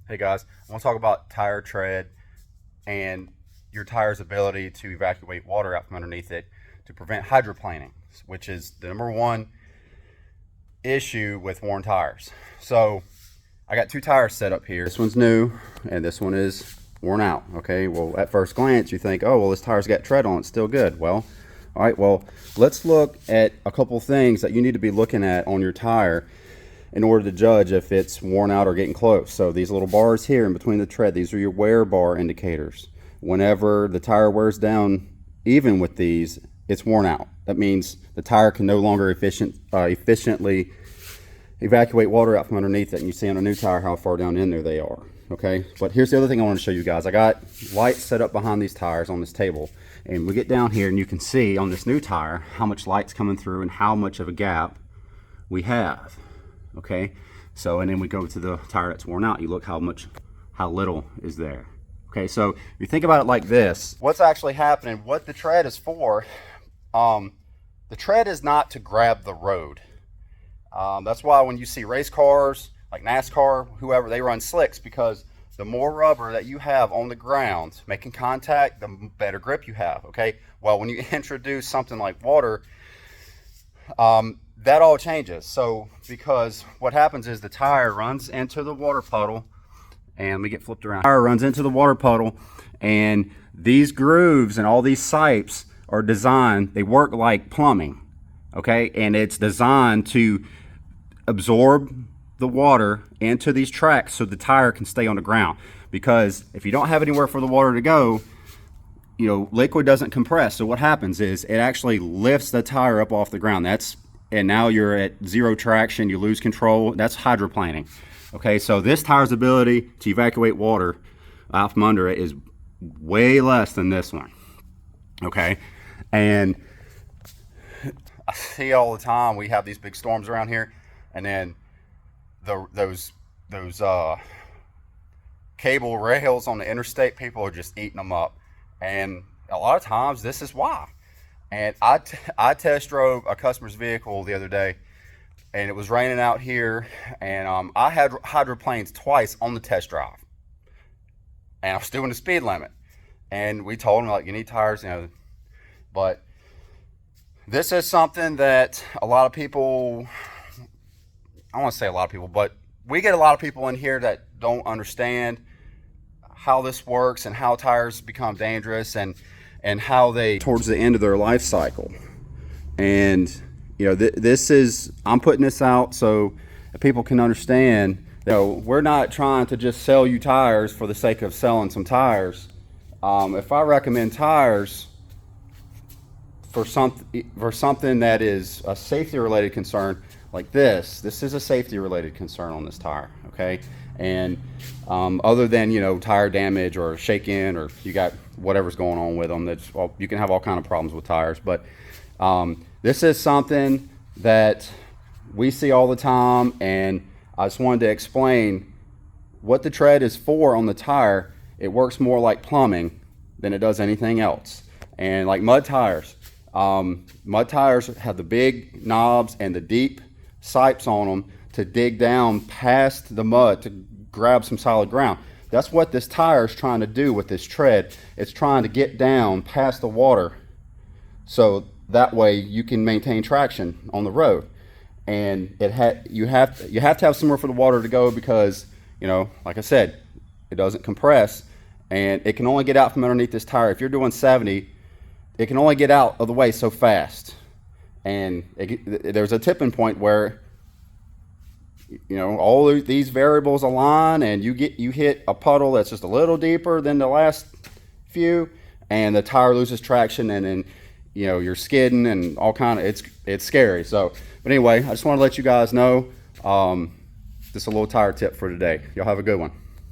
Hey guys, I want to talk about tire tread and your tire's ability to evacuate water out from underneath it to prevent hydroplaning, which is the number one issue with worn tires. So I got two tires set up here. This one's new and this one is worn out. Okay, well at first glance you think, oh well, this tire's got tread on, it's still good. Well, all right, well let's look at a couple things that you need to be looking at on your tire in order to judge if it's worn out or getting close. So these little bars here in between the tread, these are your wear bar indicators. Whenever the tire wears down, even with these, it's worn out. That means the tire can no longer efficiently evacuate water out from underneath it. And you see on a new tire how far down in there they are. Okay, but here's the other thing I want to show you guys. I got lights set up behind these tires on this table, and we get down here and you can see on this new tire how much light's coming through and how much of a gap we have. Okay, so and then we go to the tire that's worn out. You look how little is there. Okay, so you think about it like this. What's actually happening, what the tread is for, the tread is not to grab the road. That's why when you see race cars, like NASCAR, whoever, they run slicks, because the more rubber that you have on the ground making contact, the better grip you have, okay? Well, when you introduce something like water, that all changes. So because what happens is the tire runs into the water puddle, and we get flipped around. The tire runs into the water puddle, and these grooves and all these sipes are designed, they work like plumbing, okay? And it's designed to absorb the water into these tracks so the tire can stay on the ground. Because if you don't have anywhere for the water to go, you know, liquid doesn't compress. So what happens is it actually lifts the tire up off the ground. And now you're at zero traction, you lose control. That's hydroplaning. Okay, so this tire's ability to evacuate water out from under it is way less than this one. Okay, and I see all the time we have these big storms around here, and then those cable rails on the interstate, people are just eating them up, and a lot of times this is why. And I test drove a customer's vehicle the other day, and it was raining out here, and I had hydroplanes twice on the test drive, and I was doing the speed limit, and we told him, like, you need tires, you know. But this is something that a lot of people, I don't want to say a lot of people, but we get a lot of people in here that don't understand how this works and how tires become dangerous, and how they towards the end of their life cycle. And you know, this is, I'm putting this out so that people can understand, you know, we're not trying to just sell you tires for the sake of selling some tires. If I recommend tires for something that is a safety related concern, like this is a safety related concern on this tire, okay? And other than, you know, tire damage or shake-in, or you got whatever's going on with them, that's, well, you can have all kind of problems with tires. But this is something that we see all the time, and I just wanted to explain what the tread is for on the tire. It works more like plumbing than it does anything else. And like mud tires have the big knobs and the deep sipes on them to dig down past the mud to grab some solid ground. That's what this tire is trying to do with this tread. It's trying to get down past the water, so that way you can maintain traction on the road. And you have to have somewhere for the water to go, because, you know, like I said, it doesn't compress, and it can only get out from underneath this tire. If you're doing 70, it can only get out of the way so fast, and there's a tipping point where, you know, all these variables align, and you hit a puddle that's just a little deeper than the last few, and the tire loses traction, and then, you know, you're skidding and all kind of, it's scary. So, but anyway, I just want to let you guys know, just a little tire tip for today. Y'all have a good one.